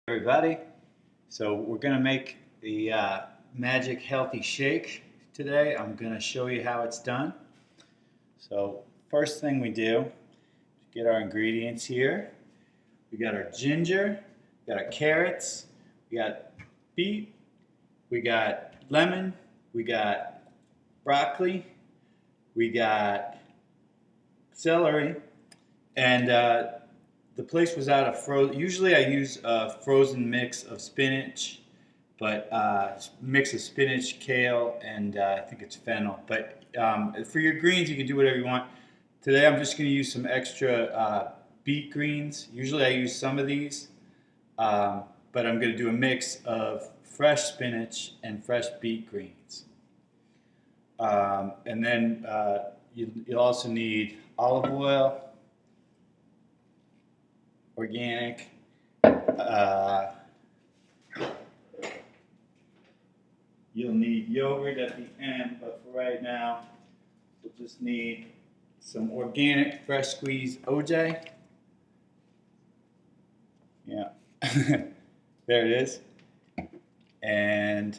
Everybody. So we're going to make the magic healthy shake today. I'm going to show you how it's done. So first thing we do, get our ingredients here. We got our ginger, we got our carrots, we got beet, we got lemon, we got broccoli, we got celery, and the place was out of frozen. Usually I use a frozen mix of spinach, but mix of spinach, kale, and I think it's fennel. But for your greens, you can do whatever you want. Today I'm just going to use some extra beet greens. Usually I use some of these, but I'm going to do a mix of fresh spinach and fresh beet greens. And then you'll also need olive oil, organic, you'll need yogurt at the end, but for right now, we'll just need some organic fresh squeezed OJ. Yeah, there it is. And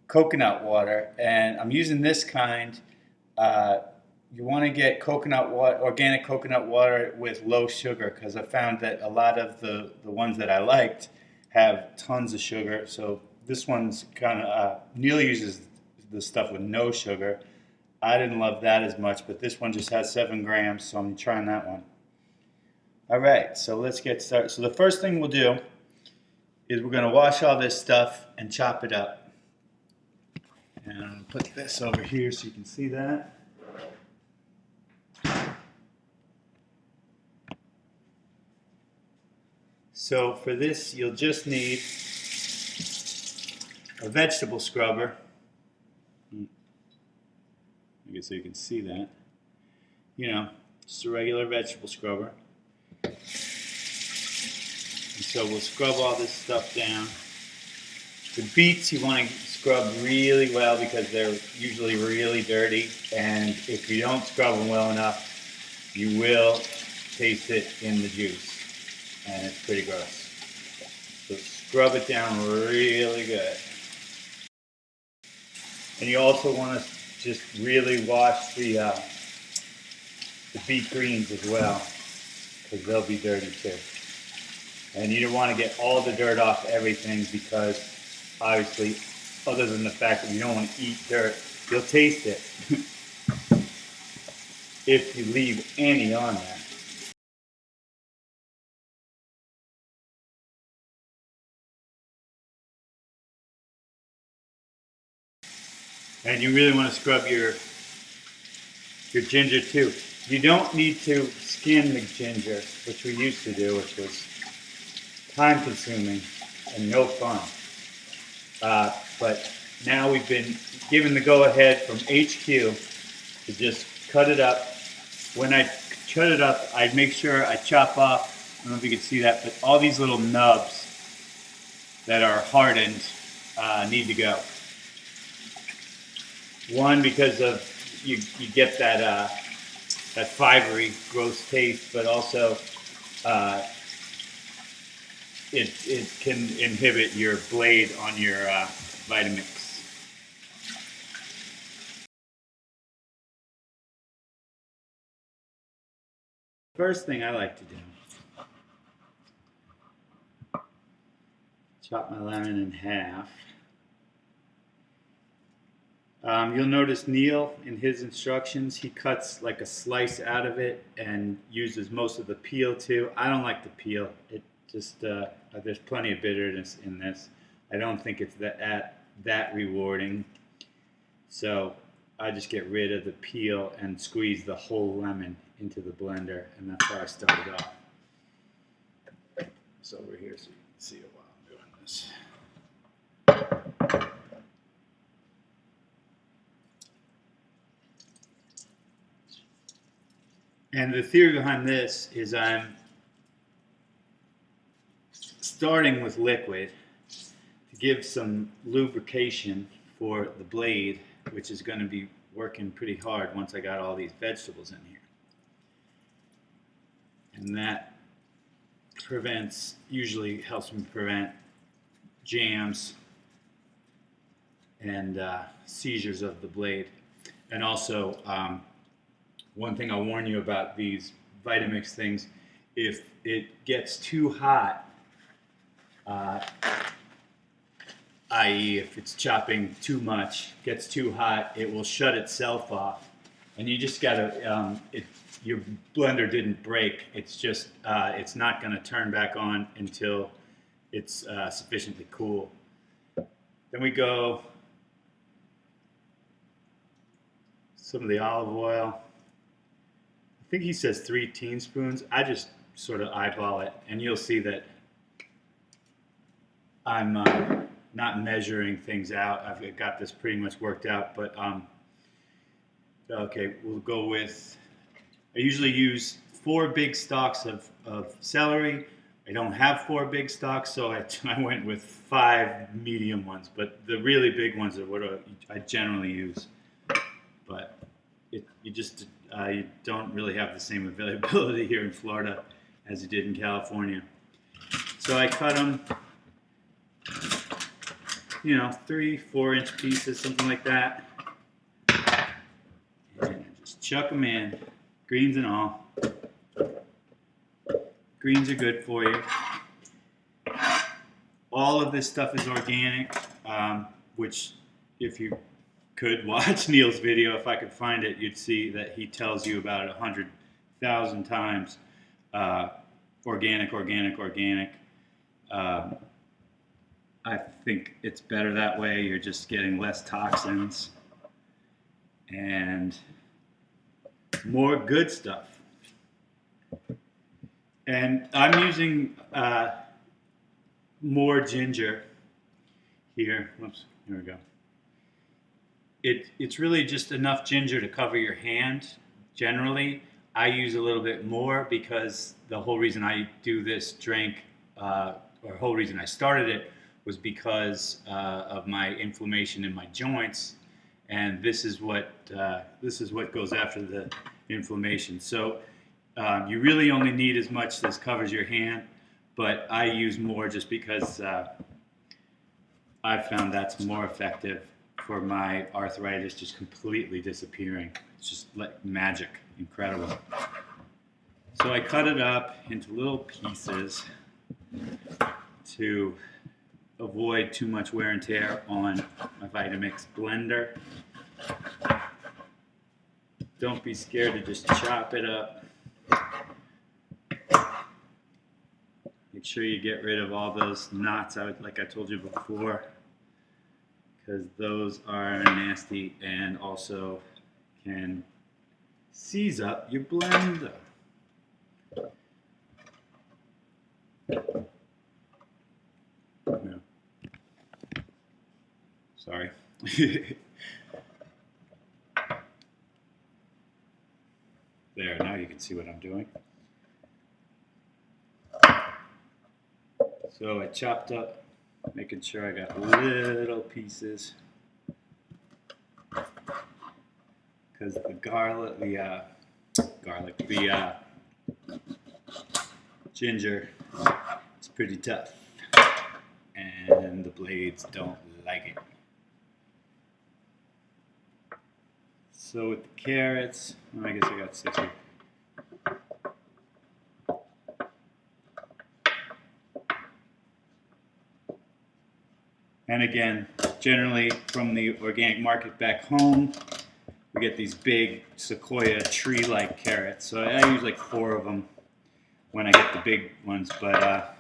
coconut water, and I'm using this kind. You want to get coconut water, organic coconut water with low sugar, because I found that a lot of the ones that I liked have tons of sugar. So this one's kind of, Neil uses the stuff with no sugar. I didn't love that as much, but this one just has 7 grams, so I'm trying that one. All right, so let's get started. So the first thing we'll do is we're going to wash all this stuff and chop it up. And I'm going to put this over here so you can see that. So for this, you'll just need a vegetable scrubber. I guess so you can see that. You know, just a regular vegetable scrubber. And so we'll scrub all this stuff down. The beets you want to scrub really well because they're usually really dirty, and if you don't scrub them well enough, you will taste it in the juice, and it's pretty gross. So scrub it down really good. And you also want to just really wash the beet greens as well, because they'll be dirty too. And you don't want to get all the dirt off everything, because obviously, other than the fact that you don't want to eat dirt, you'll taste it if you leave any on there. And you really want to scrub your ginger too. You don't need to skin the ginger, which we used to do, which was time consuming and no fun. But now we've been given the go-ahead from HQ to just cut it up. When I cut it up, I make sure I chop off, I don't know if you can see that, but all these little nubs that are hardened need to go. One, because of you get that fibery, gross taste, but also it can inhibit your blade on your Vitamix. First thing I like to do, chop my lemon in half. You'll notice Neil, in his instructions, he cuts like a slice out of it and uses most of the peel too. I don't like the peel. It just, there's plenty of bitterness in this. I don't think it's that rewarding. So I just get rid of the peel and squeeze the whole lemon into the blender, and that's how I started off. It's over here so you can see it while I'm doing this. And the theory behind this is I'm starting with liquid to give some lubrication for the blade, which is going to be working pretty hard once I got all these vegetables in here. And that usually helps me prevent jams and seizures of the blade. And also, one thing I'll warn you about these Vitamix things, if it gets too hot, i.e. if it's chopping too much, gets too hot, it will shut itself off. And you just gotta, your blender didn't break, it's just, it's not gonna turn back on until it's sufficiently cool. Then we go some of the olive oil. I think he says 3 teaspoons. I just sort of eyeball it, and you'll see that I'm not measuring things out. I've got this pretty much worked out, but okay, we'll go with, I usually use 4 big stalks of celery. I don't have 4 big stalks, so I went with 5 medium ones, but the really big ones are what I generally use. But you don't really have the same availability here in Florida as you did in California. So I cut them, 3-4 inch pieces, something like that. And just chuck them in, greens and all. Greens are good for you. All of this stuff is organic, which if you could watch Neil's video, if I could find it, you'd see that he tells you about it 100,000 times. Organic, organic, organic. I think it's better that way. You're just getting less toxins and more good stuff. And I'm using more ginger here. Whoops, here we go. It's really just enough ginger to cover your hand. Generally, I use a little bit more because the whole reason I do this drink, or whole reason I started it, was because of my inflammation in my joints, and this is what goes after the inflammation. So you really only need as much as covers your hand, but I use more just because I've found that's more effective for my arthritis just completely disappearing. It's just like magic, incredible. So I cut it up into little pieces to avoid too much wear and tear on my Vitamix blender. Don't be scared to just chop it up. Make sure you get rid of all those knots, like I told you before, because those are nasty and also can seize up your blender. No. Sorry. There, now you can see what I'm doing. So I chopped up, making sure I got little pieces, because the ginger is pretty tough, and the blades don't like it. So with the carrots, I guess I got 6 here. And again, generally from the organic market back home, we get these big sequoia tree-like carrots. So I use like 4 of them when I get the big ones, but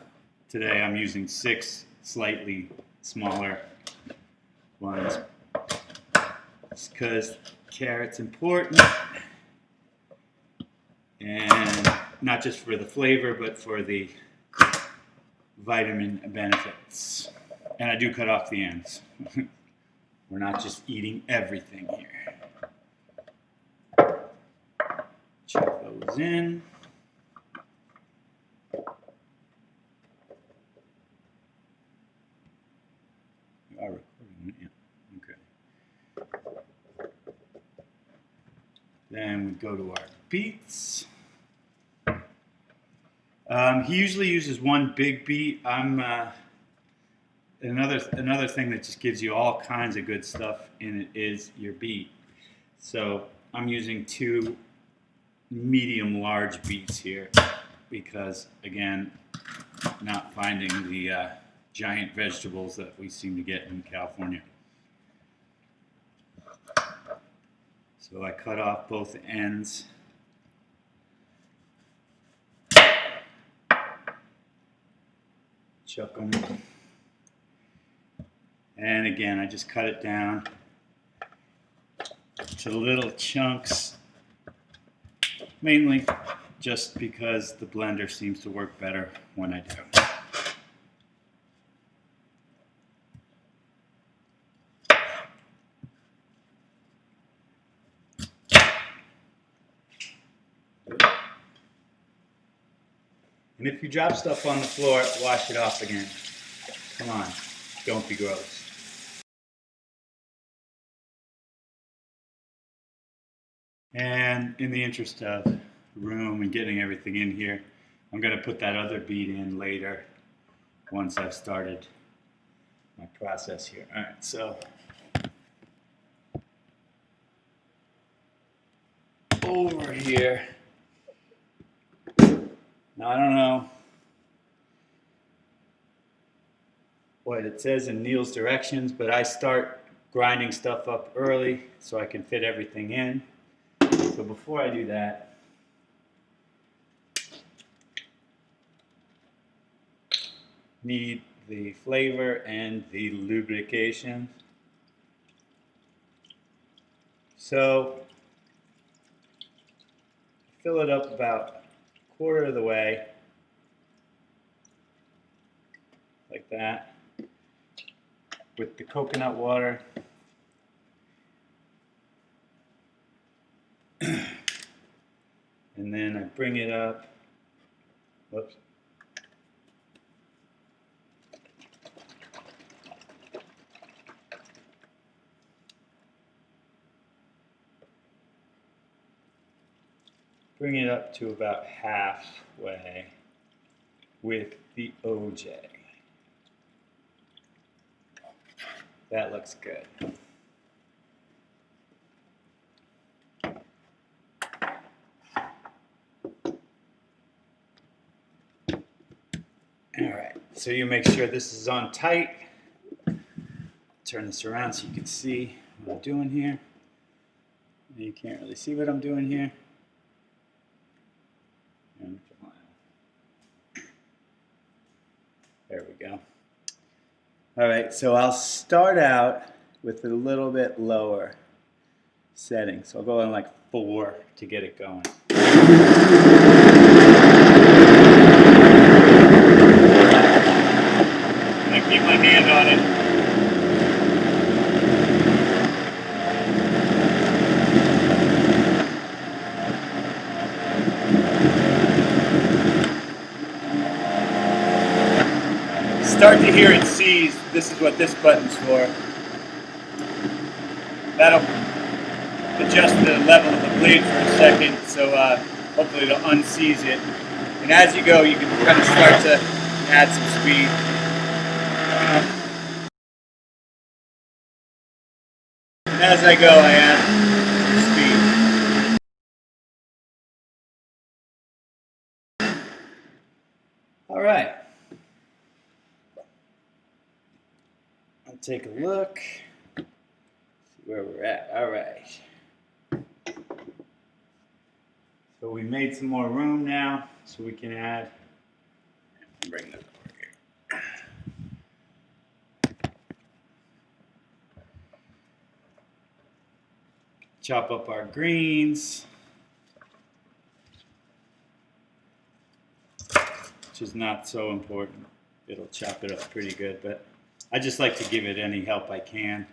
today I'm using 6 slightly smaller ones. Just because carrot's important, and not just for the flavor, but for the vitamin benefits. And I do cut off the ends. We're not just eating everything here. Chuck those in. You are recording, yeah. Okay. Then we go to our beets. He usually uses one big beet. I'm another thing that just gives you all kinds of good stuff in it is your beet. So I'm using 2 medium large beets here because, again, not finding the giant vegetables that we seem to get in California. So I cut off both ends. Chuck them. And again, I just cut it down to little chunks, mainly just because the blender seems to work better when I do. And if you drop stuff on the floor, wash it off again. Come on, don't be gross. And in the interest of room and getting everything in here, I'm going to put that other beet in later once I've started my process here. All right, so over here. Now I don't know what it says in Neil's directions, but I start grinding stuff up early so I can fit everything in. So before I do that, need the flavor and the lubrication. So fill it up about 1/4 of the way, like that, with the coconut water. And then I bring it up. Whoops. Bring it up to about halfway with the OJ. That looks good. All right, so you make sure this is on tight. Turn this around so you can see what I'm doing here. You can't really see what I'm doing here. There we go. All right, so I'll start out with a little bit lower setting. So I'll go on like 4 to get it going. I keep my hand on it. Start to hear it seize. This is what this button's for. That'll adjust the level of the blade for a second, so hopefully it'll unseize it. And as you go, you can kind of start to add some speed. And as I go, I add some speed. All right. I'll take a look, see where we're at. All right. So we made some more room now, so we can add. Bring that over here. Chop up our greens, which is not so important. It'll chop it up pretty good, but I just like to give it any help I can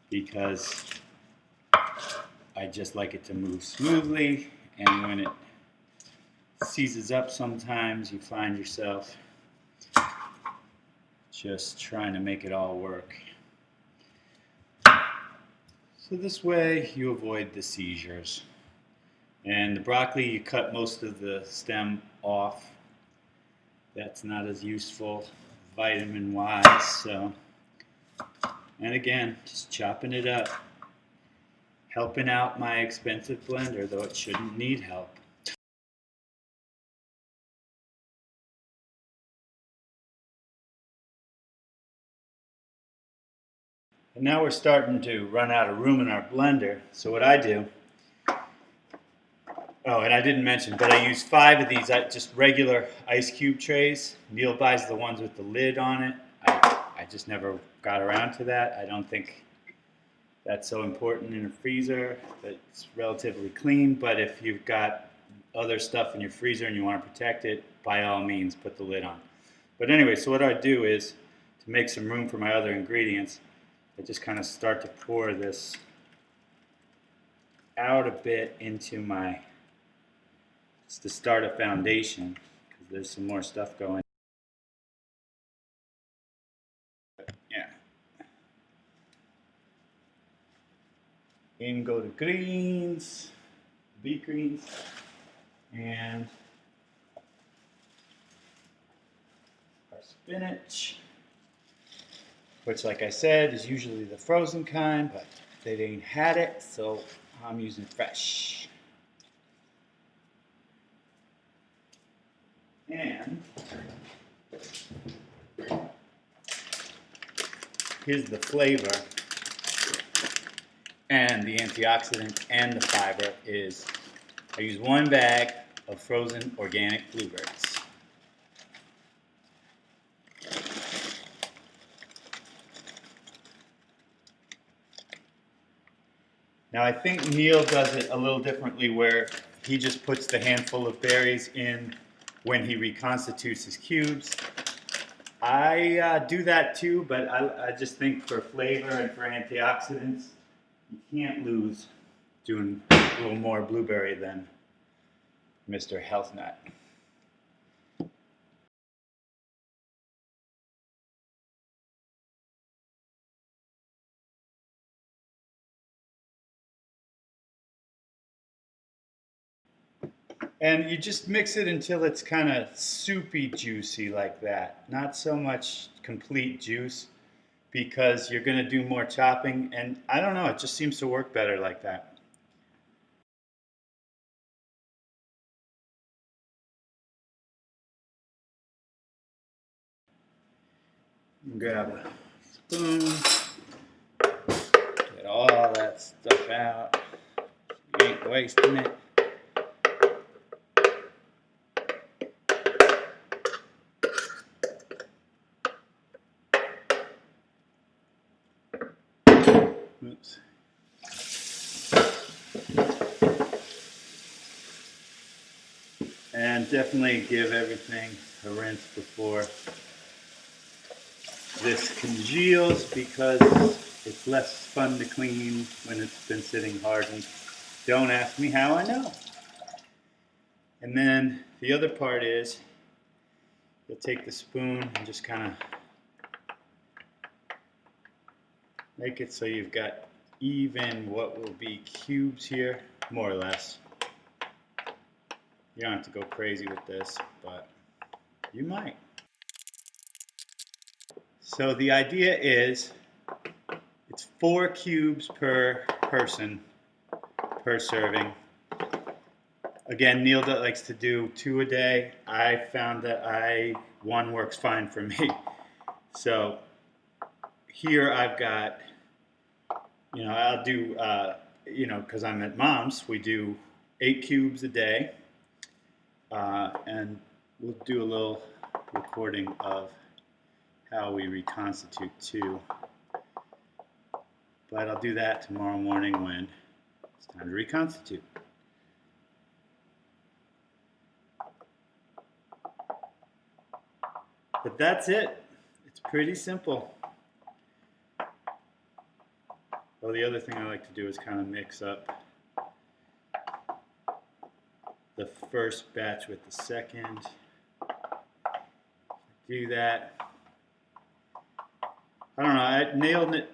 because I just like it to move smoothly, and when it seizes up sometimes you find yourself just trying to make it all work. So this way you avoid the seizures. And the broccoli, you cut most of the stem off that's not as useful vitamin wise. So, and again, just chopping it up, helping out my expensive blender, though it shouldn't need help. And now we're starting to run out of room in our blender. So what I do, oh, and I didn't mention, but I use 5 of these, just regular ice cube trays. Neil buys the ones with the lid on it. I just never got around to that. I don't think that's so important in a freezer. It's relatively clean, but if you've got other stuff in your freezer and you want to protect it, by all means, put the lid on. But anyway, so what I do is, to make some room for my other ingredients, I just kind of start to pour this out a bit into my, it's to start a foundation, because there's some more stuff going. Yeah. In go the greens, beet greens, and our spinach, which, like I said, is usually the frozen kind, but they didn't had it, so I'm using fresh. And here's the flavor, and the antioxidant and the fiber is, I use 1 bag of frozen organic blueberries. Now I think Neil does it a little differently, where he just puts the handful of berries in when he reconstitutes his cubes. I do that too, but I just think for flavor and for antioxidants, you can't lose doing a little more blueberry than Mr. Health Nut. And you just mix it until it's kind of soupy juicy like that. Not so much complete juice, because you're going to do more chopping, and I don't know, it just seems to work better like that. Grab a spoon, get all that stuff out. You ain't wasting it. Oops. And definitely give everything a rinse before this congeals, because it's less fun to clean when it's been sitting hardened. Don't ask me how I know. And then the other part is, you'll take the spoon and just kind of make it so you've got even what will be cubes here, more or less. You don't have to go crazy with this, but you might. So the idea is, it's 4 cubes per person per serving. Again, Neil likes to do 2 a day. I found that 1 works fine for me. So here I've got, I'll do, because I'm at Mom's, we do 8 cubes a day. And we'll do a little recording of how we reconstitute 2. But I'll do that tomorrow morning when it's time to reconstitute. But that's it. It's pretty simple. Well, the other thing I like to do is kind of mix up the first batch with the second. Do that. I don't know,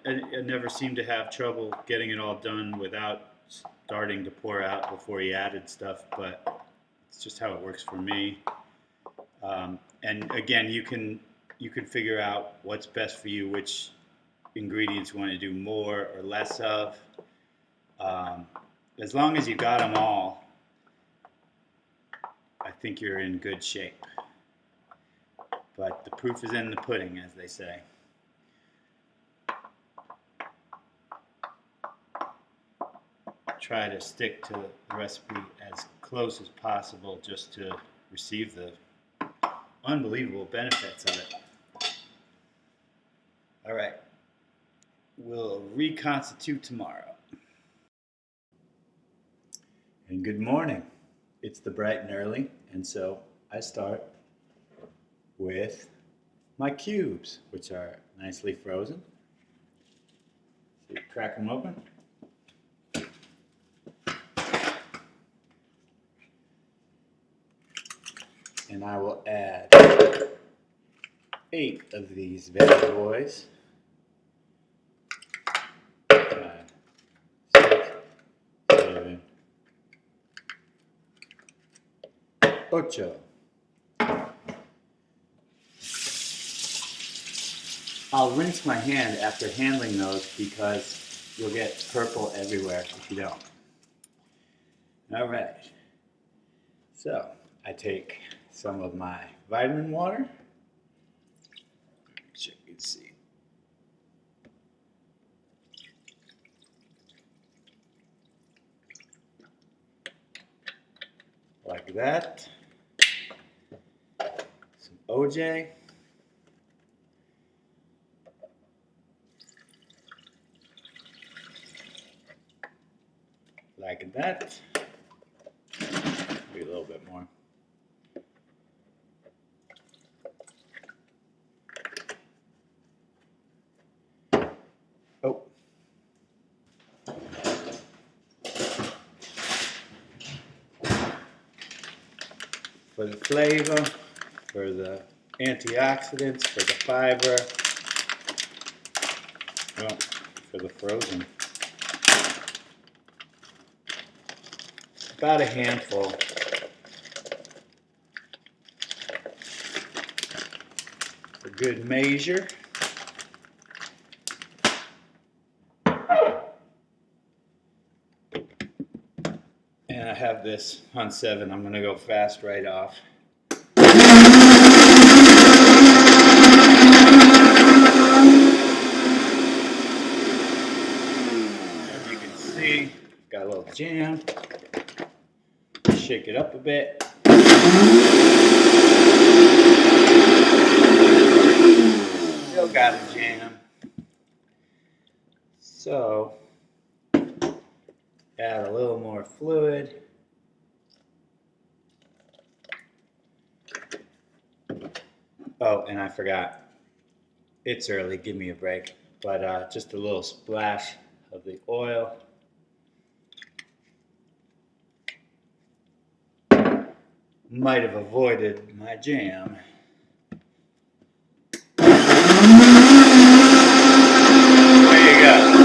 I never seemed to have trouble getting it all done without starting to pour out before he added stuff, but it's just how it works for me. And again, you can figure out what's best for you, which ingredients you want to do more or less of. As long as you got them all, I think you're in good shape. But the proof is in the pudding, as they say. Try to stick to the recipe as close as possible just to receive the unbelievable benefits of it. All right, we'll reconstitute tomorrow. And good morning. It's the bright and early, and so I start with my cubes, which are nicely frozen. So you crack them open. And I will add 8 of these bad boys. 5, 6, 7, 8. I'll rinse my hand after handling those because you'll get purple everywhere if you don't. All right. So I take some of my vitamin water. Check and see. Like that. Some OJ. Like that. Maybe a little bit more. Oh. For the flavor, for the antioxidants, for the fiber, well, for the frozen. About a handful. For good measure. And I have this on 7. I'm going to go fast right off. As you can see, got a little jam. Shake it up a bit. Still got a jam. So, add a little more fluid. Oh, and I forgot. It's early, give me a break. But just a little splash of the oil. Might have avoided my jam. There you go.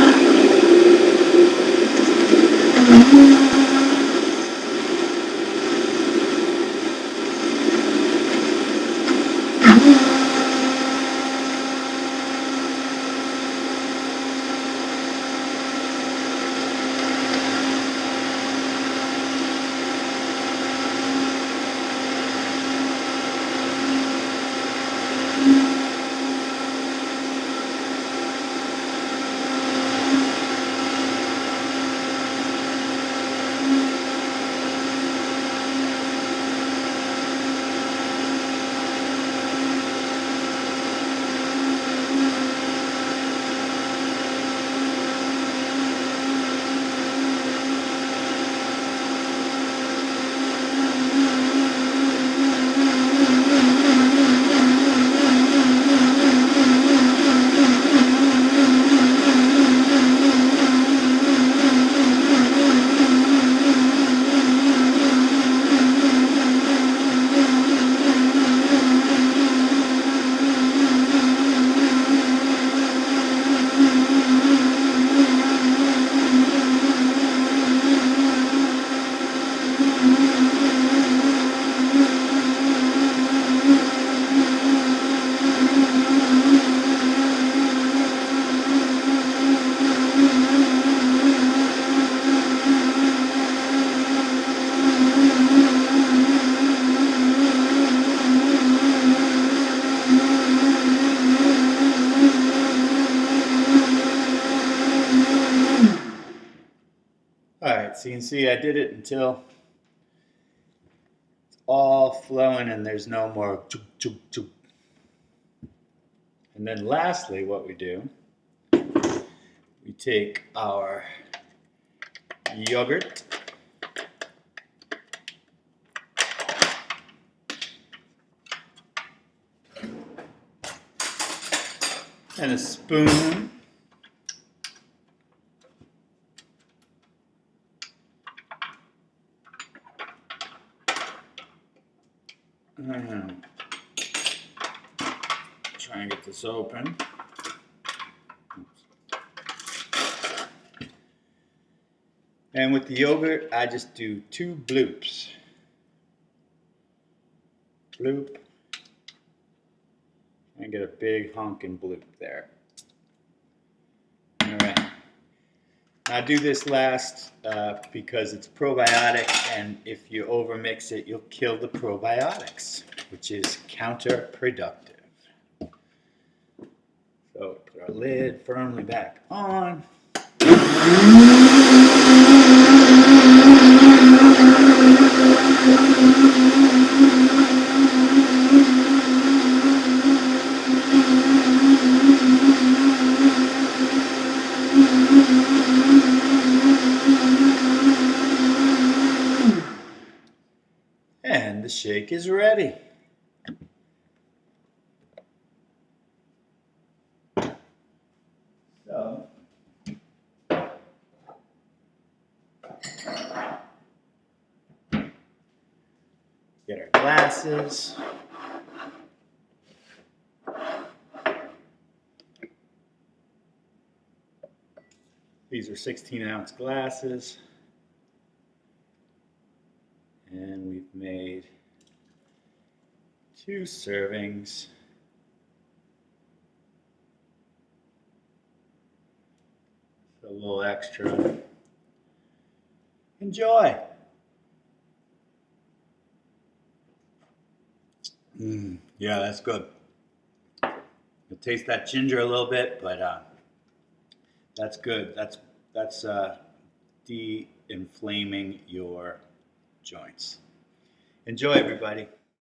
So you can see I did it until it's all flowing and there's no more chuk, chuk, chuk. And then lastly, what we do, we take our yogurt and a spoon. Try and get this open. And with the yogurt, I just do 2 bloops. Bloop. And get a big honking bloop there. All right. I do this last because it's probiotic, and if you overmix it, you'll kill the probiotics, which is counterproductive. So put our lid firmly back on. And the shake is ready. So, get our glasses. These are 16-ounce glasses. And we've made 2 servings. A little extra. Enjoy. Yeah, that's good. You'll taste that ginger a little bit, but that's good. That's de-inflaming your joints. Enjoy, everybody.